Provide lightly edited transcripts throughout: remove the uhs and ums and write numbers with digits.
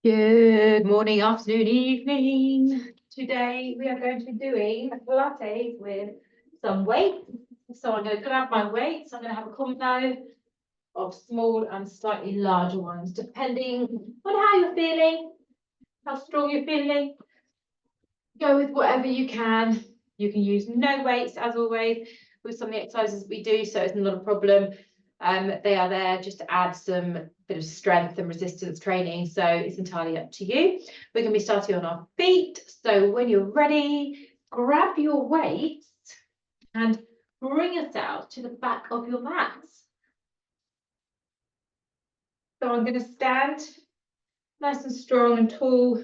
Good morning, afternoon, evening. Today we are going to be doing Pilates with some weights. So I'm going to grab my weights. I'm going to have a combo of small and slightly larger ones, depending on how you're feeling, how strong you're feeling. Go with whatever you can. You can use no weights, as always, with some of the exercises we do, so it's not a problem. They are there just to add some bit of strength and resistance training, so it's entirely up to you. We're going to be starting on our feet, so when you're ready, grab your weights and bring yourself to the back of your mats. So I'm going to stand nice and strong and tall.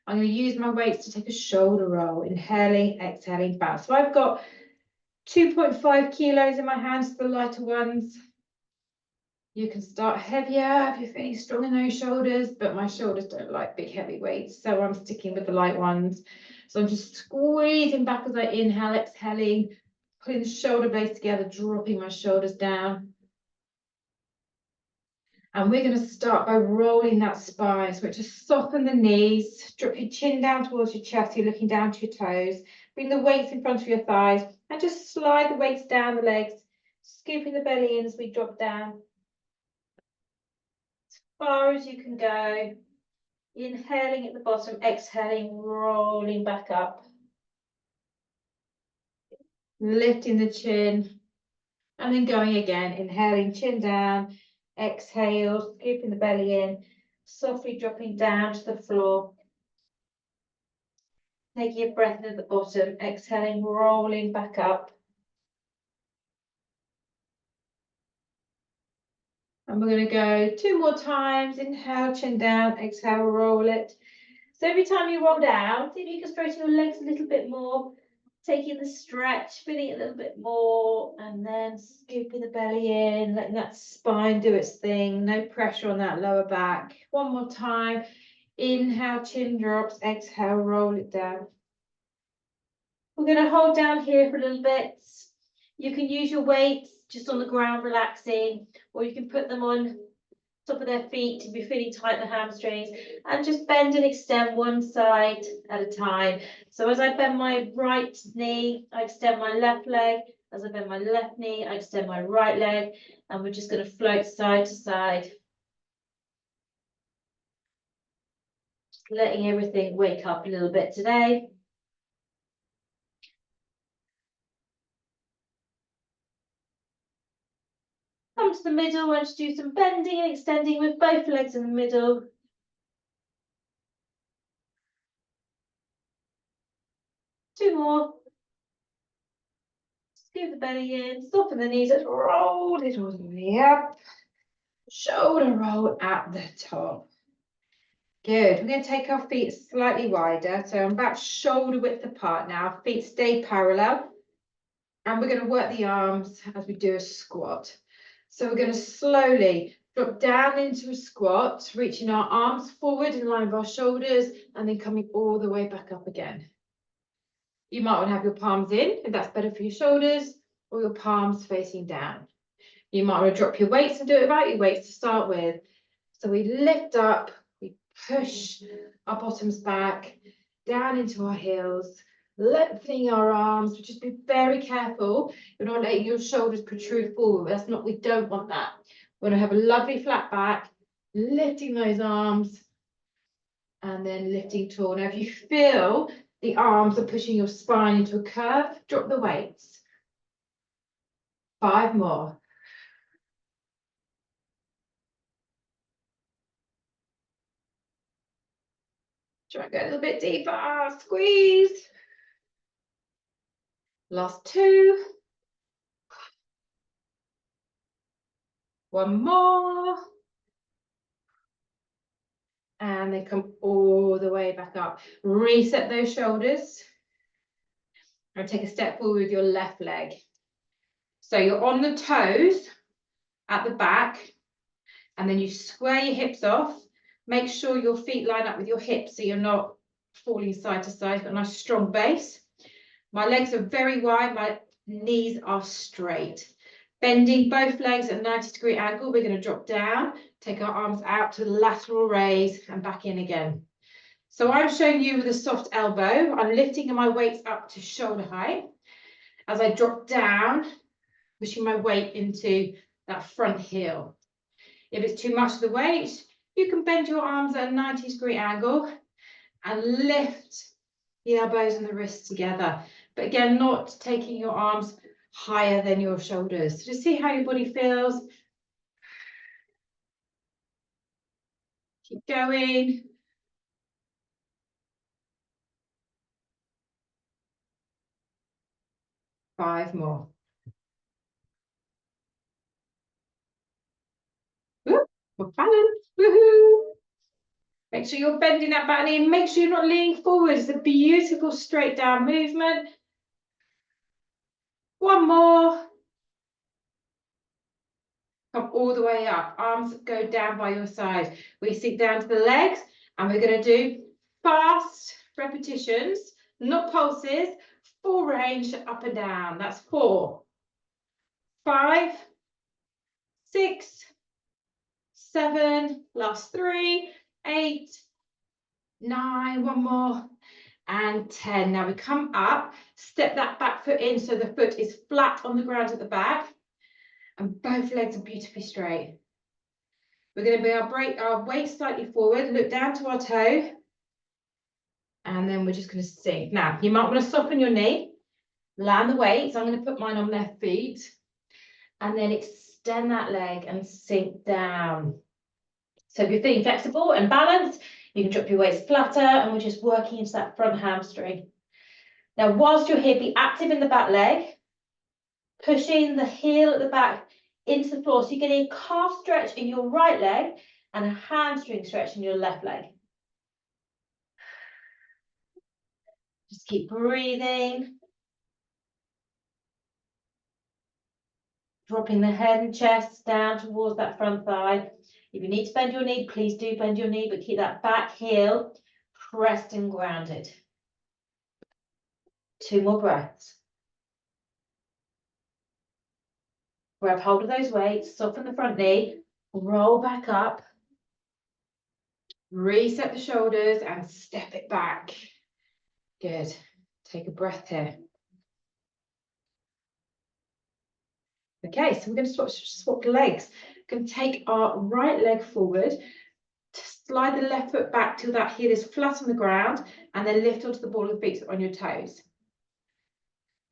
I'm going to use my weights to take a shoulder roll, inhaling, exhaling back. So I've got 2.5 kilos in my hands, the lighter ones. You can start heavier if you're feeling strong in those shoulders, but my shoulders don't like big heavy weights, so I'm sticking with the light ones. So I'm just squeezing back as I inhale, exhaling, putting the shoulder blades together, dropping my shoulders down. And we're going to start by rolling that spine. So just soften the knees, drop your chin down towards your chest, you're looking down to your toes. Bring the weights in front of your thighs and just slide the weights down the legs, scooping the belly in as we drop down. As far as you can go. Inhaling at the bottom, exhaling, rolling back up. Lifting the chin and then going again, inhaling, chin down. Exhale, scooping the belly in, softly dropping down to the floor. Taking a breath in at the bottom, exhaling, rolling back up. And we're going to go 2 more times. Inhale, chin down, exhale, roll it. So every time you roll down, see if you can straighten your legs a little bit more. Taking the stretch, feeling it a little bit more, and then scooping the belly in, letting that spine do its thing. No pressure on that lower back. 1 more time. Inhale, chin drops. Exhale, roll it down. We're going to hold down here for a little bit. You can use your weights just on the ground, relaxing, or you can put them on top of their feet to be feeling tight the hamstrings, and just bend and extend one side at a time. So as I bend my right knee, I extend my left leg. As I bend my left knee, I extend my right leg, and we're just going to float side to side. Just letting everything wake up a little bit today. Come to the middle and just do some bending and extending with both legs in the middle. Two more. Scoop the belly in, soften the knees, let's roll it all the way up. Shoulder roll at the top. Good. We're going to take our feet slightly wider. So I'm about shoulder width apart now. Feet stay parallel. And we're going to work the arms as we do a squat. So we're going to slowly drop down into a squat, reaching our arms forward in line with our shoulders, and then coming all the way back up again. You might want to have your palms in, if that's better for your shoulders, or your palms facing down. You might want to drop your weights and do it without your weights to start with. So we lift up, we push our bottoms back, down into our heels, lengthening our arms. Just be very careful. You're not letting your shoulders protrude forward. We don't want that. We want to have a lovely flat back, lifting those arms, and then lifting tall. Now, if you feel the arms are pushing your spine into a curve, drop the weights. 5 more. Try and go a little bit deeper. Squeeze. Last 2. 1 more. And then come all the way back up. Reset those shoulders. And take a step forward with your left leg. So you're on the toes at the back. And then you square your hips off. Make sure your feet line up with your hips so you're not falling side to side. Got a nice strong base. My legs are very wide. My knees are straight. Bending both legs at a 90-degree angle, we're going to drop down, take our arms out to lateral raise and back in again. So I'm showing you with a soft elbow. I'm lifting my weights up to shoulder height. As I drop down, pushing my weight into that front heel. If it's too much of the weight, you can bend your arms at a 90-degree angle and lift the elbows and the wrists together. But again, not taking your arms higher than your shoulders. So just see how your body feels. Keep going. Five more. Woo, for balance. Woohoo! Make sure you're bending that back knee. Make sure you're not leaning forward. It's a beautiful straight down movement. One more. Come all the way up. Arms go down by your side. We sink down to the legs and we're going to do fast repetitions, not pulses, full range up and down. That's 4, 5, 6, 7, last 3, 8, 9, one more, and 10. Now we come up, step that back foot in so the foot is flat on the ground at the back and both legs are beautifully straight. We're going to bring our weight slightly forward, look down to our toe, and then we're just going to sink. Now, you might want to soften your knee, land the weights. I'm going to put mine on their feet, and then extend that leg and sink down. So if you're feeling flexible and balanced, you can drop your weights flatter, and we're just working into that front hamstring. Now, whilst you're here, be active in the back leg, pushing the heel at the back into the floor. So you're getting a calf stretch in your right leg and a hamstring stretch in your left leg. Just keep breathing. Dropping the head and chest down towards that front thigh. If you need to bend your knee, please do bend your knee, but keep that back heel pressed and grounded. 2 more breaths. Grab hold of those weights, soften the front knee, roll back up, reset the shoulders and step it back. Good. Take a breath here. Okay, so we're going to swap legs. We're going to take our right leg forward, slide the left foot back till that heel is flat on the ground, and then lift onto the ball of the feet on your toes.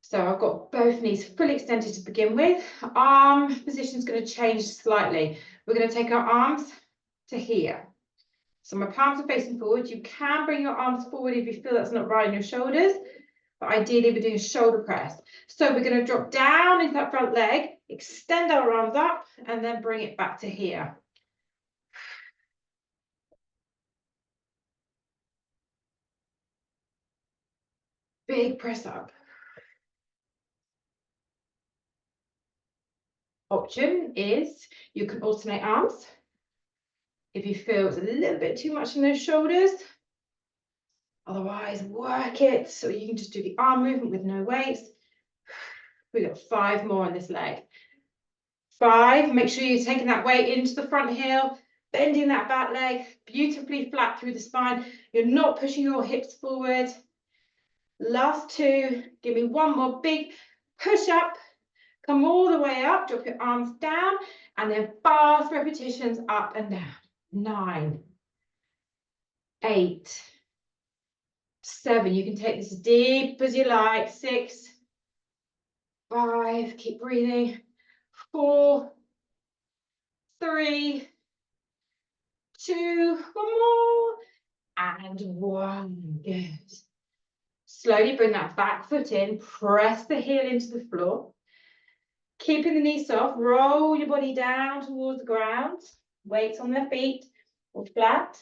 So I've got both knees fully extended to begin with. Arm position is going to change slightly. We're going to take our arms to here. So my palms are facing forward. You can bring your arms forward if you feel that's not right on your shoulders, but ideally we're doing a shoulder press. So we're going to drop down into that front leg, extend our arms up, and then bring it back to here. Big press up. Option is you can alternate arms. If you feel it's a little bit too much in those shoulders, otherwise work it. So you can just do the arm movement with no weights. We've got 5 more on this leg. 5, make sure you're taking that weight into the front heel, bending that back leg, beautifully flat through the spine. You're not pushing your hips forward. Last 2, give me one more big push up. Come all the way up, drop your arms down, and then fast repetitions up and down. 9, 8, 7. You can take this as deep as you like. 6, 5. Keep breathing. 4, 3, 2. One more. And 1. Good. Slowly bring that back foot in. Press the heel into the floor. Keeping the knee soft. Roll your body down towards the ground. Weights on their feet or flat.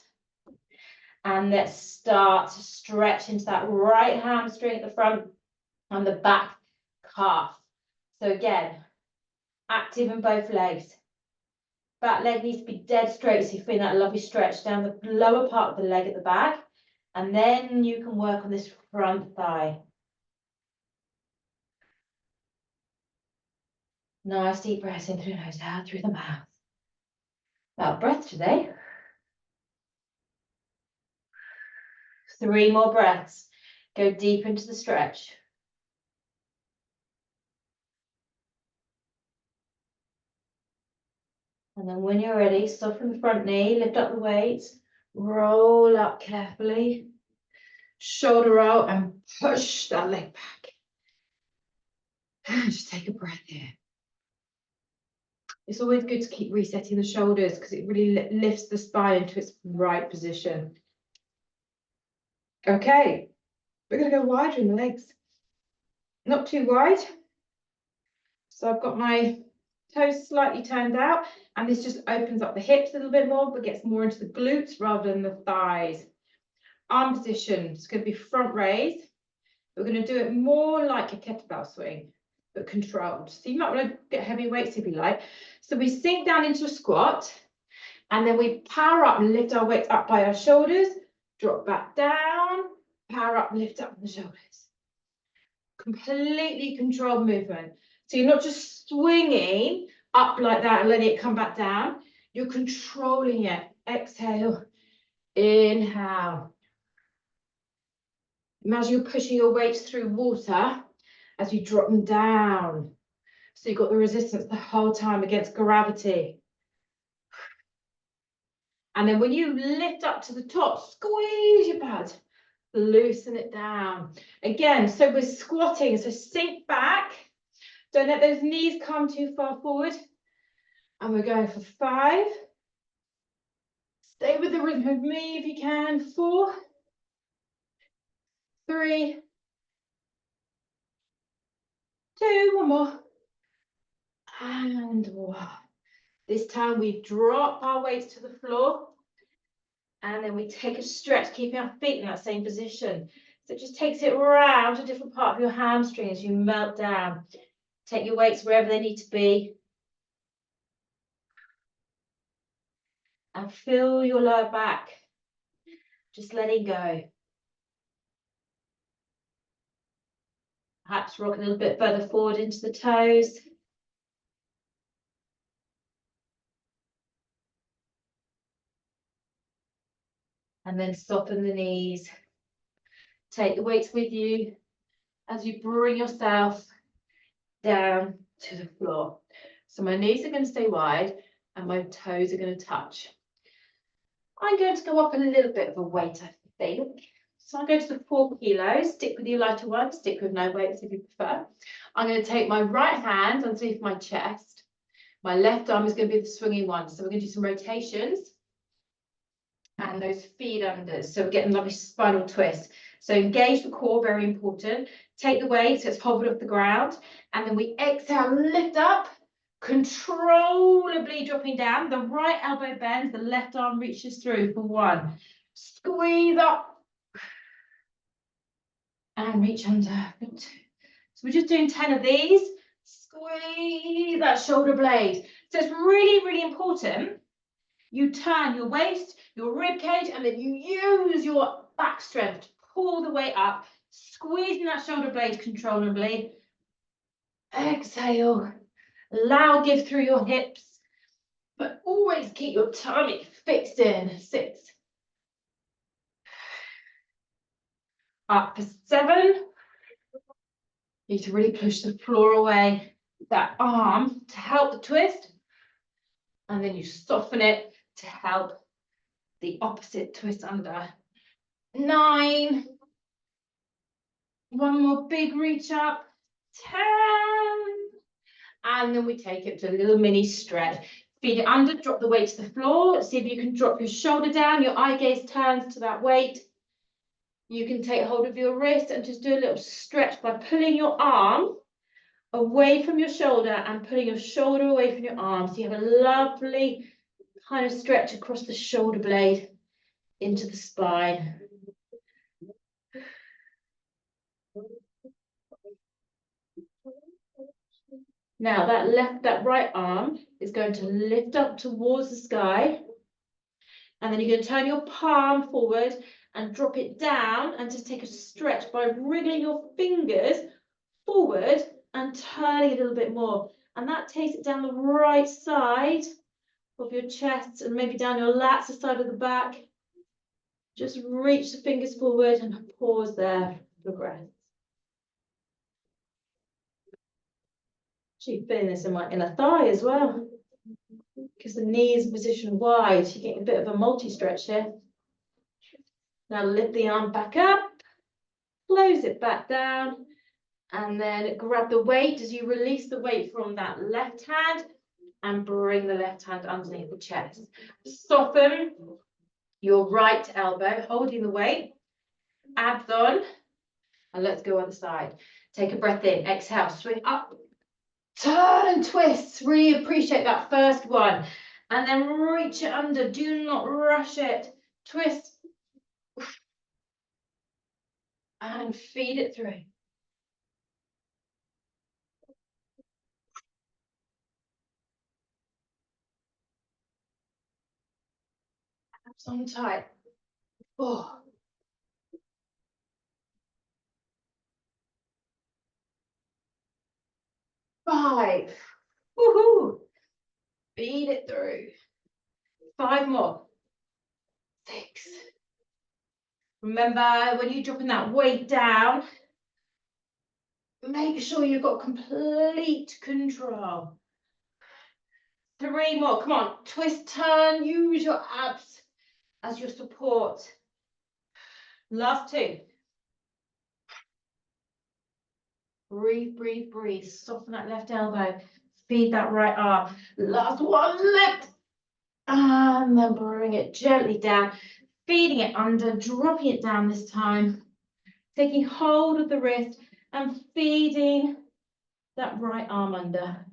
And let's start to stretch into that right hamstring at the front and the back calf. So again, active in both legs. Back leg needs to be dead straight, so you feel that lovely stretch down the lower part of the leg at the back. And then you can work on this front thigh. Nice deep breath in through the nose, out through the mouth. Out breath today. 3 more breaths. Go deep into the stretch. And then when you're ready, soften the front knee, lift up the weights, roll up carefully, shoulder out and push that leg back. Just take a breath here. It's always good to keep resetting the shoulders because it really lifts the spine into its right position. Okay, we're going to go wider in the legs. Not too wide. So I've got my toes slightly turned out, and this just opens up the hips a little bit more, but gets more into the glutes rather than the thighs. Arm position, it's going to be front raise. We're going to do it more like a kettlebell swing, but controlled. So you might want to get heavy weights if you like. So we sink down into a squat, and then we power up and lift our weights up by our shoulders, drop back down, power up and lift up the shoulders. Completely controlled movement. So you're not just swinging up like that and letting it come back down. You're controlling it. Exhale, inhale. Imagine you're pushing your weights through water as you drop them down. So you've got the resistance the whole time against gravity. And then when you lift up to the top, squeeze your butt, loosen it down. Again, so we're squatting, so sink back. Don't let those knees come too far forward. And we're going for 5. Stay with the rhythm of me if you can. 4, 3, 2, one more. And 1. This time we drop our weights to the floor. And then we take a stretch, keeping our feet in that same position. So it just takes it around a different part of your hamstring as you melt down. Take your weights wherever they need to be. And feel your lower back. Just letting go. Perhaps rock a little bit further forward into the toes. And then soften the knees. Take the weights with you as you bring yourself down to the floor. So my knees are going to stay wide and my toes are going to touch. I'm going to go up a little bit of a weight, I think. So I'm going to the 4 kilos. Stick with your lighter one, stick with no weights if you prefer. I'm going to take my right hand underneath my chest. My left arm is going to be the swinging one. So we're going to do some rotations. And those feet unders. So we're getting a lovely spinal twist. So engage the core, very important. Take the weight, so it's hovered off the ground. And then we exhale, lift up, controllably dropping down. The right elbow bends, the left arm reaches through for 1. Squeeze up. And reach under for 2. So we're just doing 10 of these. Squeeze that shoulder blade. So it's really, really important. You turn your waist, your rib cage, and then you use your back strength to pull the weight up, squeezing that shoulder blade controllably. Exhale. Allow give through your hips, but always keep your tummy fixed in. 6. Up for 7. You need to really push the floor away. That arm to help the twist. And then you soften it to help the opposite twist under. 9. One more big reach up. 10. And then we take it to a little mini stretch. Feet it under, drop the weight to the floor. See if you can drop your shoulder down. Your eye gaze turns to that weight. You can take hold of your wrist and just do a little stretch by pulling your arm away from your shoulder and pulling your shoulder away from your arm. So you have a lovely kind of stretch across the shoulder blade into the spine. Now that right arm is going to lift up towards the sky. And then you're going to turn your palm forward and drop it down and just take a stretch by wriggling your fingers forward and turning a little bit more. And that takes it down the right side of your chest and maybe down your lats, the side of the back. Just reach the fingers forward and pause there for breath. Actually feeling this in my inner thigh as well, because the knee is positioned wide. You're getting a bit of a multi-stretch here. Now lift the arm back up, close it back down, and then grab the weight as you release the weight from that left hand and bring the left hand underneath the chest. Soften your right elbow, holding the weight, abs on, and let's go other side. Take a breath in, exhale, swing up, turn and twist. Really appreciate that first one. And then reach it under, do not rush it. Twist. And feed it through. Abs on tight. 4. 5. Woohoo! Feed it through. 5 more. 6. Remember, when you're dropping that weight down, make sure you've got complete control. 3 more. Come on. Twist, turn. Use your abs as your support. Last 2. Breathe, breathe, breathe. Soften that left elbow. Feed that right arm. Last one. Lift. And then bring it gently down. Feeding it under. Dropping it down this time. Taking hold of the wrist and feeding that right arm under.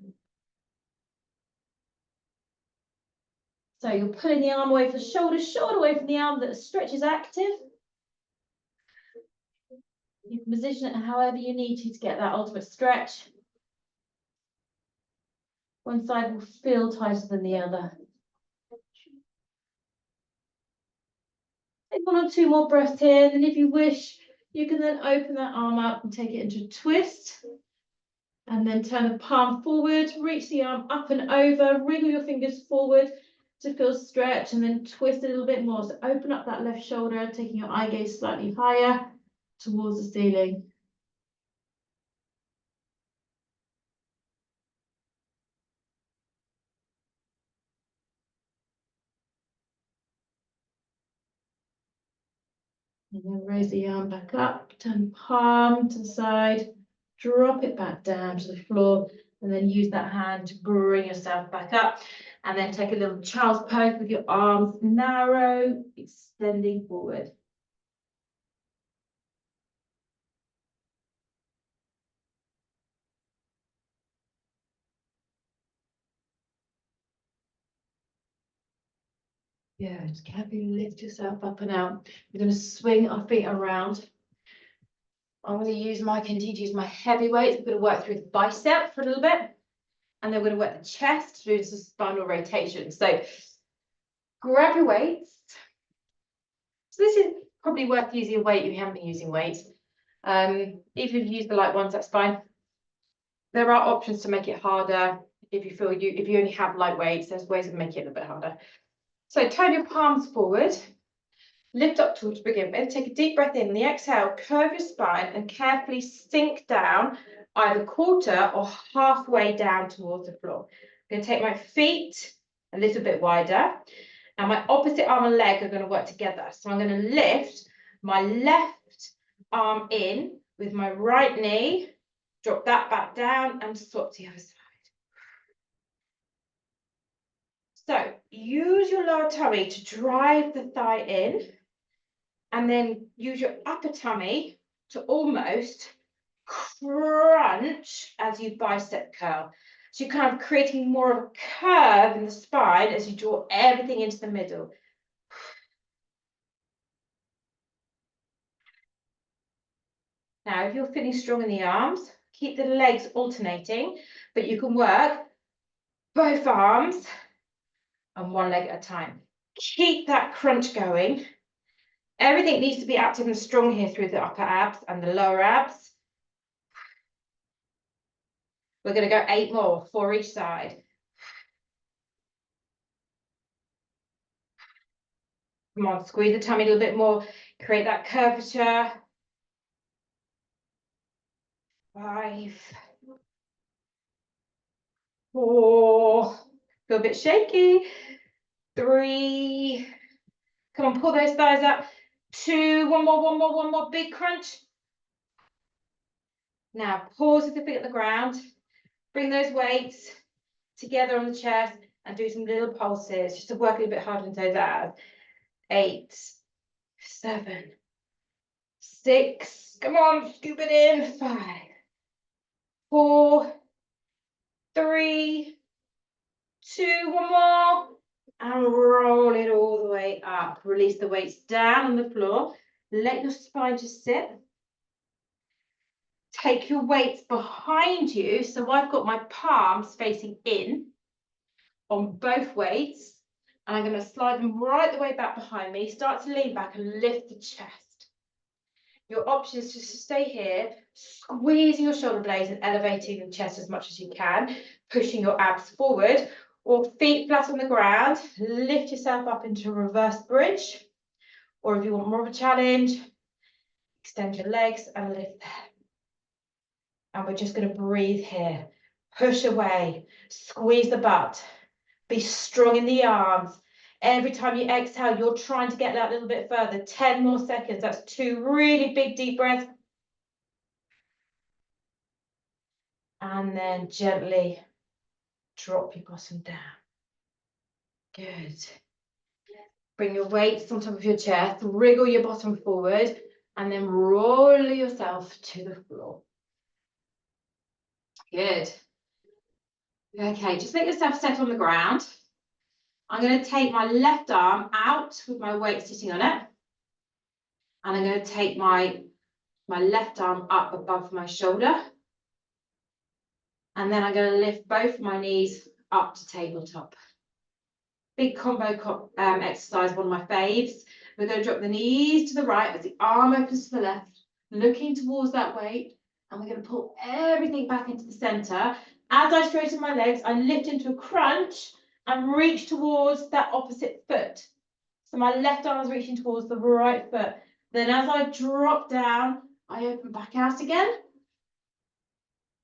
So you're pulling the arm away from the shoulder away from the arm, that stretch is active. You can position it however you need to get that ultimate stretch. One side will feel tighter than the other. Take 1 or 2 more breaths in, and if you wish, you can then open that arm up and take it into a twist. And then turn the palm forward, reach the arm up and over, wriggle your fingers forward to feel stretch, and then twist a little bit more. So open up that left shoulder, taking your eye gaze slightly higher towards the ceiling. And then raise the arm back up, turn palm to the side, drop it back down to the floor, and then use that hand to bring yourself back up. And then take a little child's pose with your arms narrow, extending forward. Good. Carefully lift yourself up and out. We're going to swing our feet around. I'm going to continue to use my heavy weights. I'm going to work through the bicep for a little bit. And then we're going to work the chest to do some spinal rotation. So grab your weights. So this is probably worth using a weight if you haven't been using weights. Even if you use the light ones, that's fine. There are options to make it harder. If you only have light weights, there's ways of making it a little bit harder. So turn your palms forward. Lift up to begin with. Take a deep breath in. The exhale, curve your spine and carefully sink down either quarter or halfway down towards the floor. I'm going to take my feet a little bit wider, and my opposite arm and leg are going to work together. So I'm going to lift my left arm in with my right knee, drop that back down and swap to the other side. So use your lower tummy to drive the thigh in, and then use your upper tummy to almost crunch as you bicep curl. So you're kind of creating more of a curve in the spine as you draw everything into the middle. Now, if you're feeling strong in the arms, keep the legs alternating, but you can work both arms and one leg at a time. Keep that crunch going. Everything needs to be active and strong here through the upper abs and the lower abs. We're going to go 8 more, 4 each side. Come on, squeeze the tummy a little bit more, create that curvature. 5, 4, feel a bit shaky. 3, come on, pull those thighs up. 2, one more, big crunch. Now pause with the feet at the ground, bring those weights together on the chest and do some little pulses just to work a little bit harder into those abs. 8, 7, 6, come on, scoop it in. 5, 4, 3, 2, one more, and roll it all the way up. Release the weights down on the floor. Let your spine just sit. Take your weights behind you. So I've got my palms facing in on both weights. And I'm going to slide them right the way back behind me. Start to lean back and lift the chest. Your option is just to stay here, squeezing your shoulder blades and elevating the chest as much as you can, pushing your abs forward, or feet flat on the ground, lift yourself up into a reverse bridge. Or if you want more of a challenge, extend your legs and lift them. And we're just going to breathe here. Push away, squeeze the butt, be strong in the arms. Every time you exhale, you're trying to get that little bit further. 10 more seconds. That's 2 really big deep breaths. And then gently drop your bottom down. Good. Bring your weights on top of your chest, wriggle your bottom forward, and then roll yourself to the floor. Good. Okay, just let yourself set on the ground. I'm going to take my left arm out with my weight sitting on it. And I'm going to take my left arm up above my shoulder. And then I'm going to lift both my knees up to tabletop. Big combo exercise, one of my faves. We're going to drop the knees to the right as the arm opens to the left, looking towards that weight. And we're going to pull everything back into the center. As I straighten my legs, I lift into a crunch and reach towards that opposite foot. So my left arm is reaching towards the right foot. Then as I drop down, I open back out again.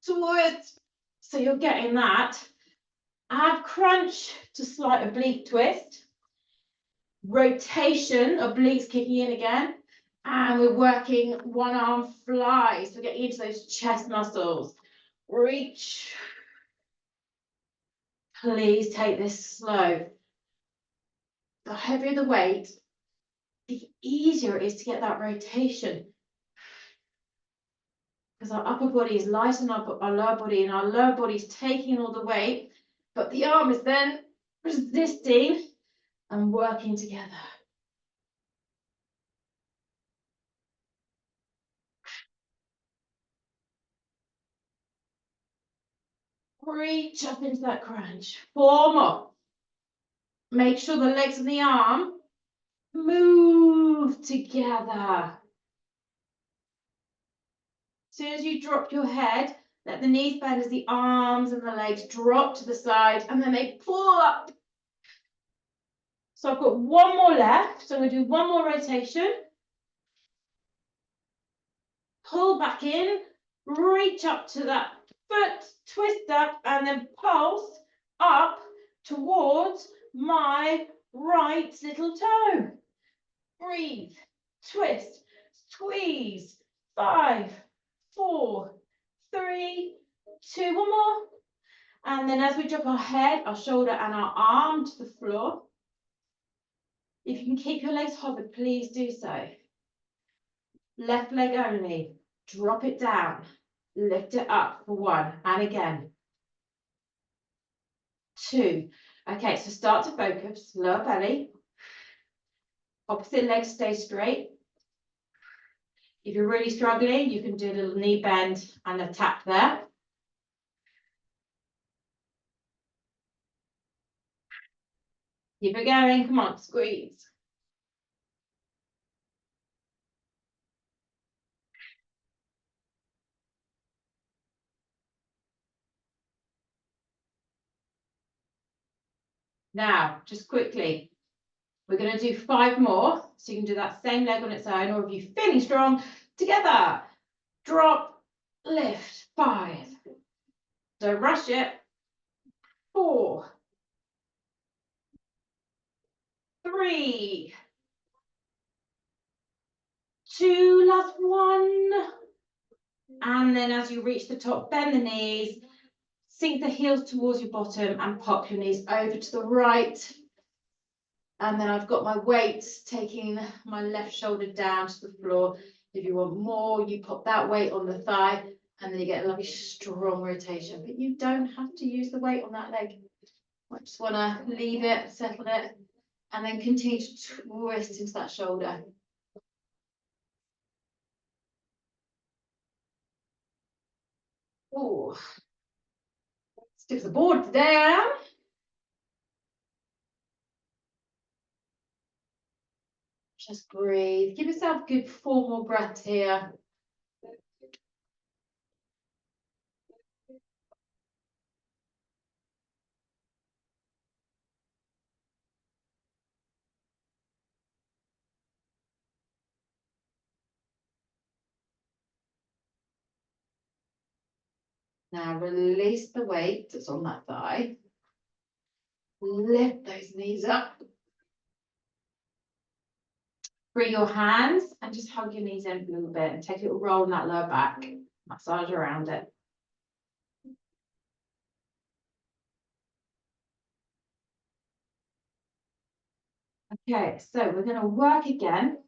Towards. So you're getting that. Add crunch to slight oblique twist. Rotation, obliques kicking in again. And we're working one arm flies. We're getting into those chest muscles. Reach. Please take this slow. The heavier the weight, the easier it is to get that rotation. Because our upper body is light on our lower body, and our lower body is taking all the weight, but the arm is then resisting and working together. Reach up into that crunch. 4 more. Make sure the legs and the arm move together. As soon as you drop your head, let the knees bend as the arms and the legs drop to the side, and then they pull up. So I've got 1 more left. So I'm going to do 1 more rotation. Pull back in, reach up to that foot, twist up, and then pulse up towards my right little toe. Breathe, twist, squeeze. 5, 4, 3, 2, 1 more. And then as we drop our head, our shoulder, and our arm to the floor, if you can keep your legs hovered, please do so. Left leg only. Drop it down. Lift it up for 1. And again. 2. Okay, so start to focus. Lower belly. Opposite leg stay straight. If you're really struggling, you can do a little knee bend and a tap there. Keep it going. Come on, squeeze. Now, just quickly, we're going to do 5 more. So you can do that same leg on its own, or if you're feeling strong, together. Drop, lift, 5. Don't rush it. 4, 3, 2, last 1. And then as you reach the top, bend the knees, sink the heels towards your bottom and pop your knees over to the right. And then I've got my weights taking my left shoulder down to the floor. If you want more, you pop that weight on the thigh and then you get a lovely strong rotation. But you don't have to use the weight on that leg. I just want to leave it, settle it, and then continue to twist into that shoulder. Oh, stiff the board today, I am. Just breathe. Give yourself a good 4 more breaths here. Now release the weight that's on that thigh. Lift those knees up. Free your hands and just hug your knees in a little bit and take a little roll in that lower back. Massage around it. Okay, so we're going to work again.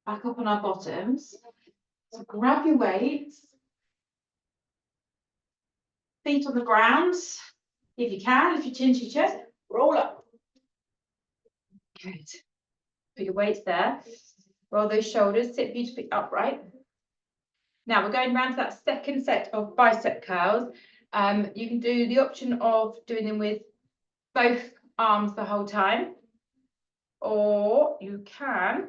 Back up on our bottoms. So grab your weights. Feet on the ground. If you can, if you chin to your chest, roll up. Good. Put your weights there. Roll those shoulders, sit beautifully upright. Now we're going round to that second set of bicep curls. You can do the option of doing them with both arms the whole time, or you can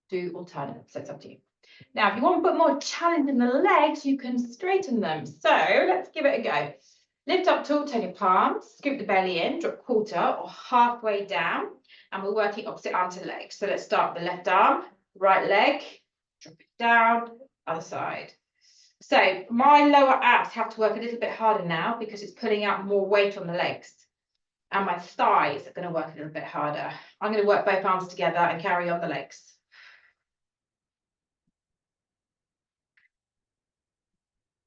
do alternate, so it's up to you. Now, if you want to put more challenge in the legs, you can straighten them. So let's give it a go. Lift up tall, turn your palms, scoop the belly in, drop quarter or halfway down, and we're working opposite arm to leg. So let's start with the left arm, right leg, drop it down, other side. So my lower abs have to work a little bit harder now because it's putting out more weight on the legs. And my thighs are going to work a little bit harder. I'm going to work both arms together and carry on the legs.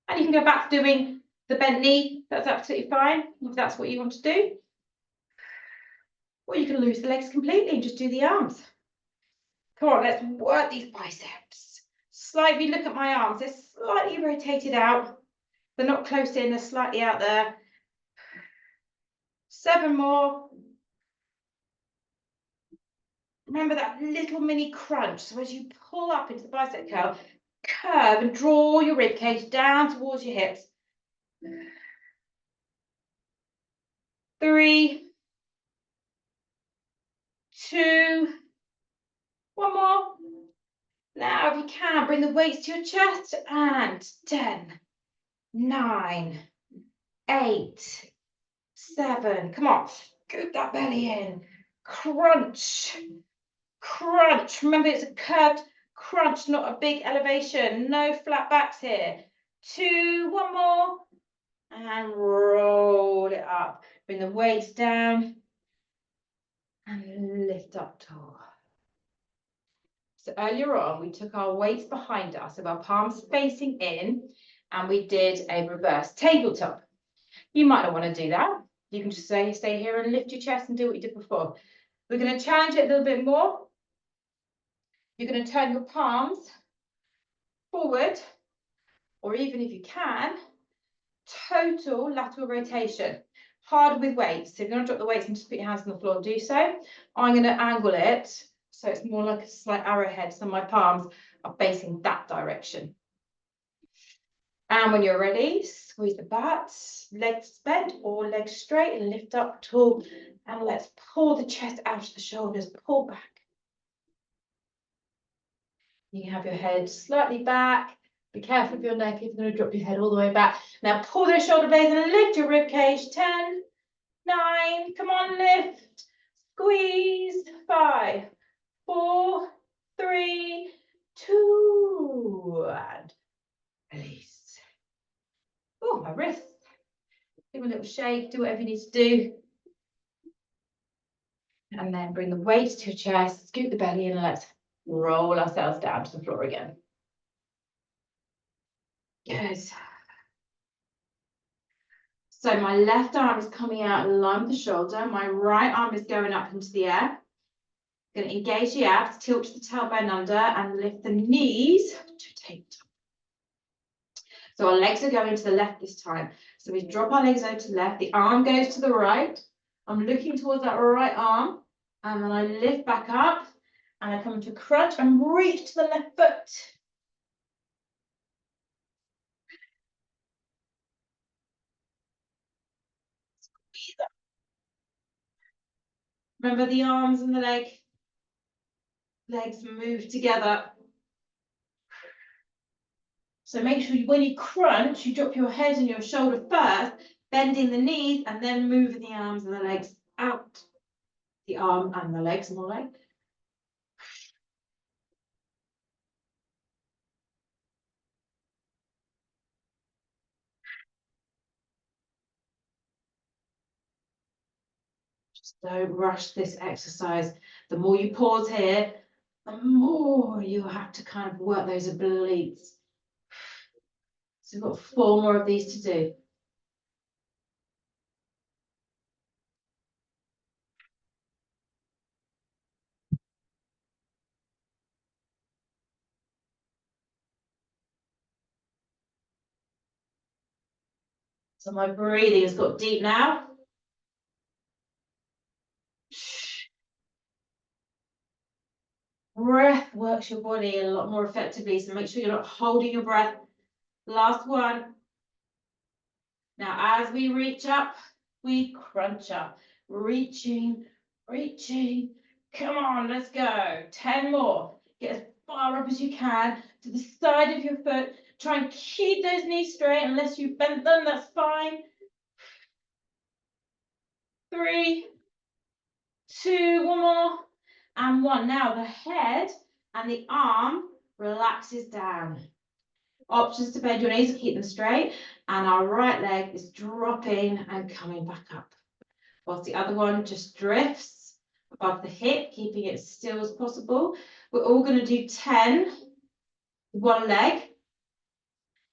And you can go back to doing the bent knee. That's absolutely fine if that's what you want to do. Or you can lose the legs completely and just do the arms. Come on, let's work these biceps. Slightly look at my arms. They're slightly rotated out. They're not close in, they're slightly out there. 7 more. Remember that little mini crunch. So as you pull up into the bicep curl, curve and draw your rib cage down towards your hips. 3, 2, 1 more. Now, if you can, bring the weights to your chest and 10, 9, 8, 7. Come on, scoop that belly in. Crunch, crunch. Remember, it's a curved crunch, not a big elevation. No flat backs here. 2, 1 more. And roll it up. Bring the weights down and lift up tall. So earlier on, we took our weights behind us, so our palms facing in, and we did a reverse tabletop. You might not want to do that. You can just stay here and lift your chest and do what you did before. We're going to challenge it a little bit more. You're going to turn your palms forward, or even if you can, total lateral rotation. Hard with weights. So if you want to drop the weights and just put your hands on the floor, do so. I'm going to angle it so it's more like a slight arrowhead, so my palms are facing that direction. And when you're ready, squeeze the butts, legs bent or legs straight, and lift up tall. And let's pull the chest out of the shoulders, pull back. You can have your head slightly back. Be careful of your neck if you're going to drop your head all the way back. Now pull those shoulder blades and lift your rib cage. 10, 9, come on, lift, squeeze, 5, 4, 3, 2, and release. Oh, my wrist. Give a little shake, do whatever you need to do. And then bring the weight to your chest, scoot the belly in, and let's roll ourselves down to the floor again. Good. So my left arm is coming out in line with the shoulder. My right arm is going up into the air. Going to engage the abs, tilt the tailbone under, and lift the knees to tabletop. So our legs are going to the left this time. So we drop our legs over to the left. The arm goes to the right. I'm looking towards that right arm. And then I lift back up. And I come into a crunch and reach to the left foot. Remember the arms and the legs move together. So make sure when you crunch, you drop your head and your shoulder first, bending the knees, and then moving the arms and the legs out. The arm and the legs more like. Just don't rush this exercise. The more you pause here, the more you have to kind of work those obliques. So we've got 4 more of these to do. So my breathing has got deep now. Breath works your body a lot more effectively, so make sure you're not holding your breath. Last one. Now, as we reach up, we crunch up. Reaching, reaching. Come on, let's go. 10 more. Get as far up as you can to the side of your foot. Try and keep those knees straight. Unless you bent them, that's fine. 3, 2, one more, and 1. Now the head and the arm relaxes down. Options to bend your knees, keep them straight, and our right leg is dropping and coming back up. Whilst the other one just drifts above the hip, keeping it as still as possible. We're all going to do 10 with one leg.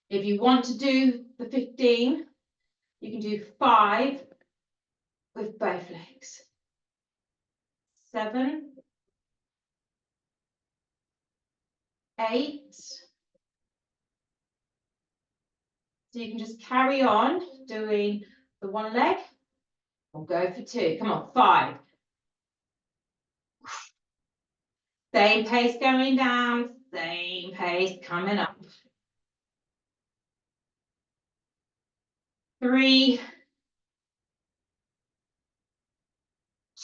If you want to do the 15, you can do 5 with both legs. 7, 8. So you can just carry on doing the one leg. We'll go for 2. Come on, 5. Same pace going down, same pace coming up. 3,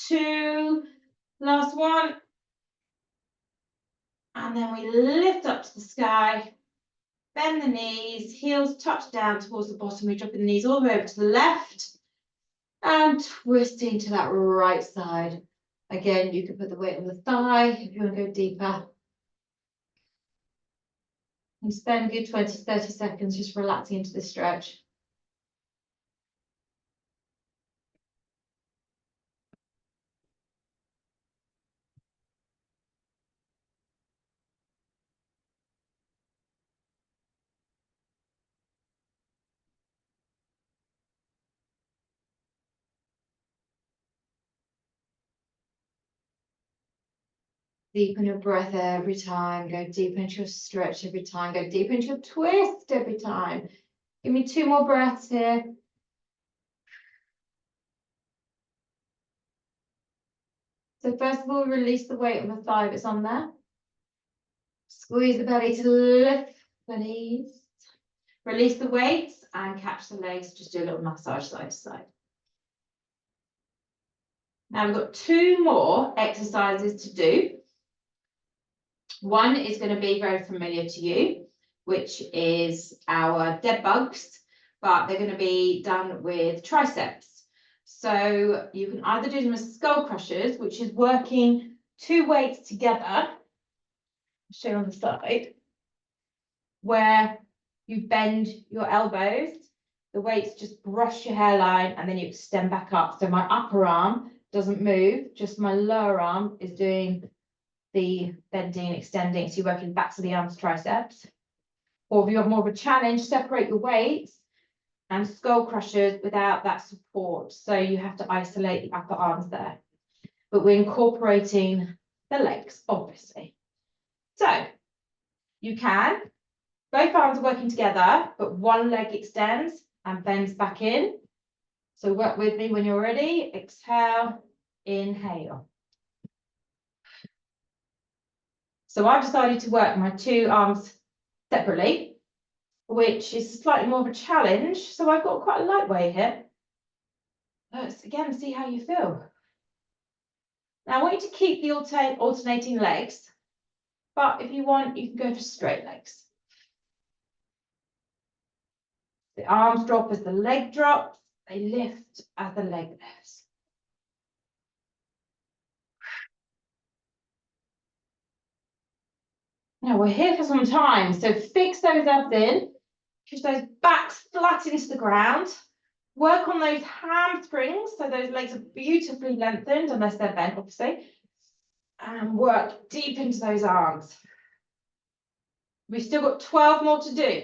2, last one. And then we lift up to the sky, bend the knees, heels touch down towards the bottom. We drop the knees all the way over to the left and twisting to that right side. Again, you can put the weight on the thigh if you want to go deeper. And spend a good 20-30 seconds just relaxing into this stretch. Deepen your breath every time. Go deep into your stretch every time. Go deep into your twist every time. Give me 2 more breaths here. So first of all, release the weight on the thigh that's on there. Squeeze the belly to lift the knees. Release the weights and catch the legs. Just do a little massage side to side. Now we've got 2 more exercises to do. One is going to be very familiar to you, which is our dead bugs, but they're going to be done with triceps. So you can either do them as skull crushers, which is working 2 weights together. I'll show you on the side, where you bend your elbows, the weights just brush your hairline, and then you extend back up. So my upper arm doesn't move, just my lower arm is doing the bending and extending. So you're working backs of the arms, triceps. Or if you have more of a challenge, separate your weights and skull crushers without that support. So you have to isolate the upper arms there. But we're incorporating the legs, obviously. So you can, both arms are working together, but one leg extends and bends back in. So work with me when you're ready. Exhale, inhale. So I've decided to work my 2 arms separately, which is slightly more of a challenge. So I've got quite a light weight here. Let's again see how you feel. Now I want you to keep the alternating legs, but if you want, you can go for straight legs. The arms drop as the leg drops, they lift as the leg lifts. Now we're here for some time, so fix those abs in, push those backs flat into the ground, work on those hamstrings, so those legs are beautifully lengthened, unless they're bent, obviously, and work deep into those arms. We've still got 12 more to do.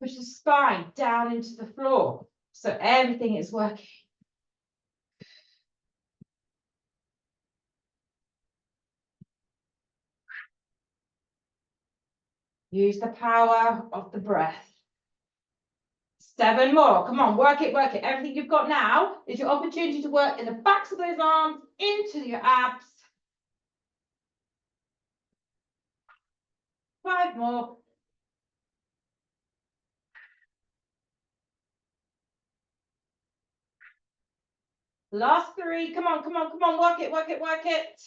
Push the spine down into the floor, so everything is working. Use the power of the breath. 7 more. Come on, work it, work it. Everything you've got now is your opportunity to work in the backs of those arms, into your abs. 5 more. Last 3. Come on, come on, come on. Work it, work it, work it.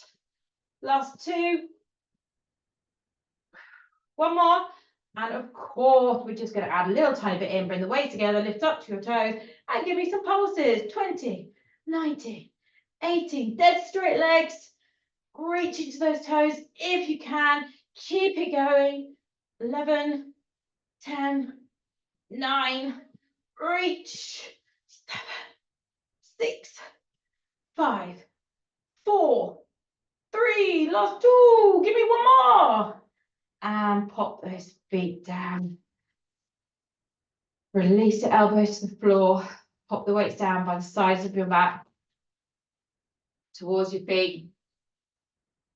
Last 2. 1 more. And of course, we're just going to add a little tiny bit in. Bring the weight together, lift up to your toes, and give me some pulses. 20, 19, 18. Dead straight legs. Reach into those toes if you can. Keep it going. 11, 10, 9, reach. 7, 6, 5, 4, 3, last 2. Give me 1 more. And pop those feet down. Release your elbows to the floor. Pop the weights down by the sides of your back towards your feet.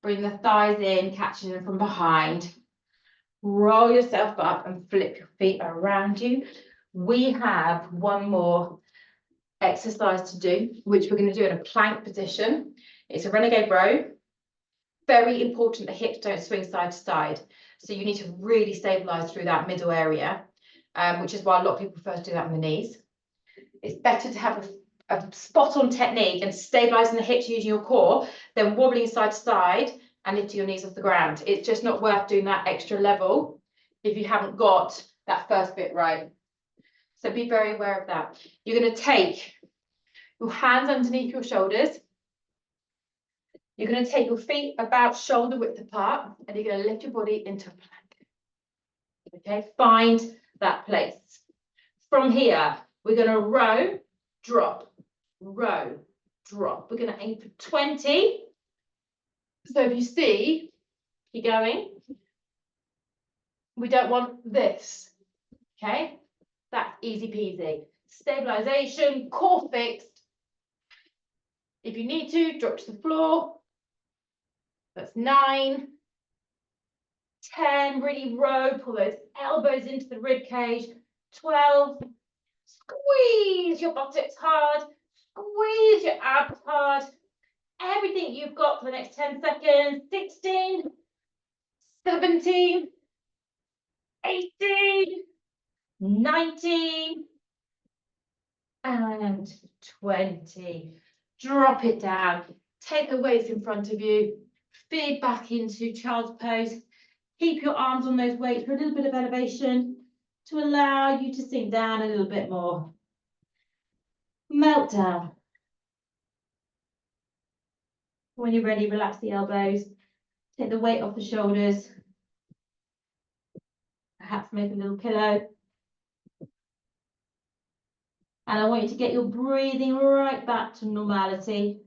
Bring the thighs in, catching them from behind. Roll yourself up and flip your feet around you. We have 1 more exercise to do, which we're going to do in a plank position. It's a renegade row. Very important the hips don't swing side to side. So you need to really stabilize through that middle area, which is why a lot of people prefer to do that on the knees. It's better to have a spot on technique and stabilizing the hips using your core than wobbling side to side and lifting your knees off the ground. It's just not worth doing that extra level if you haven't got that first bit right. So be very aware of that. You're going to take your hands underneath your shoulders. You're going to take your feet about shoulder width apart, and you're going to lift your body into a plank. Okay, find that place. From here, we're going to row, drop, row, drop. We're going to aim for 20. So if you see, keep going. We don't want this. Okay, that's easy peasy. Stabilization, core fixed. If you need to, drop to the floor. That's 9, 10, really row, pull those elbows into the rib cage. 12, squeeze your buttocks hard, squeeze your abs hard. Everything you've got for the next 10 seconds. 16, 17, 18, 19, and 20. Drop it down. Take the weights in front of you. Feed back into child's pose. Keep your arms on those weights for a little bit of elevation. to allow you to sink down a little bit more. Melt down. When you're ready, relax the elbows, take the weight off the shoulders, perhaps make a little pillow. And I want you to get your breathing right back to normality.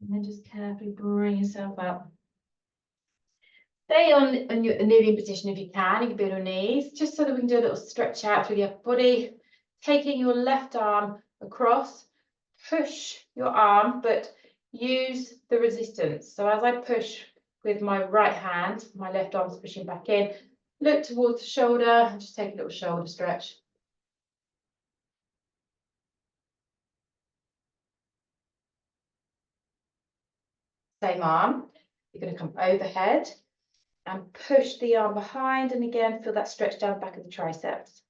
And then just carefully bring yourself up. Stay on your kneeling position if you can. You can be on your knees, just so that we can do a little stretch out through the upper body. Taking your left arm across, push your arm, but use the resistance. So as I push with my right hand, my left arm's pushing back in. Look towards the shoulder and just take a little shoulder stretch. Same arm. You're going to come overhead and push the arm behind, and again feel that stretch down the back of the triceps.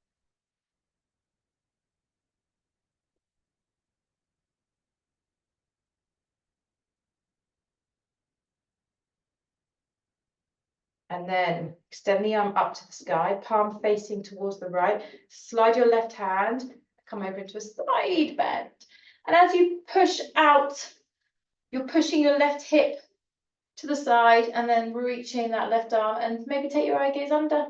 And then extend the arm up to the sky, palm facing towards the right. Slide your left hand, come over into a side bend. And as you push out, you're pushing your left hip to the side and then reaching that left arm, and maybe take your eye gaze under.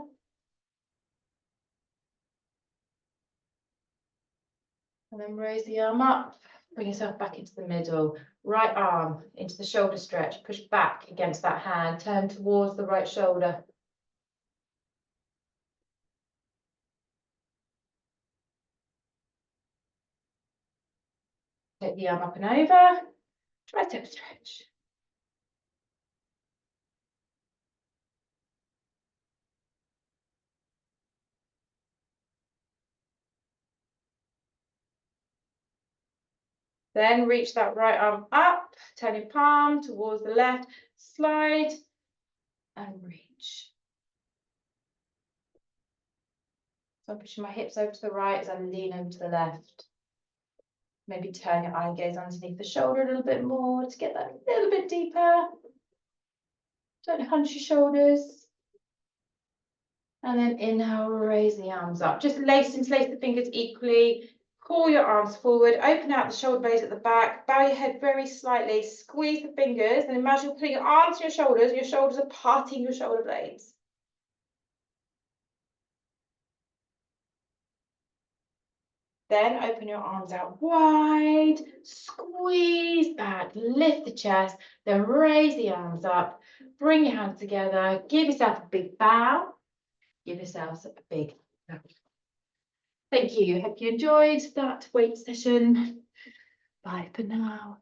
And then raise the arm up, bring yourself back into the middle. Right arm into the shoulder stretch, push back against that hand, turn towards the right shoulder. Take the arm up and over, tricep stretch. Then reach that right arm up, turn your palm towards the left, slide and reach. So I'm pushing my hips over to the right as I lean over to the left. Maybe turn your eye gaze underneath the shoulder a little bit more to get that a little bit deeper. Don't hunch your shoulders. And then inhale, raise the arms up. Just interlace the fingers equally. Call your arms forward, open out the shoulder blades at the back, bow your head very slightly, squeeze the fingers, and imagine you're putting your arms to your shoulders are parting your shoulder blades. Then open your arms out wide, squeeze back, lift the chest, then raise the arms up, bring your hands together, give yourself a big bow, give yourselves a big bow. Thank you. Hope you enjoyed that weight session. Bye for now.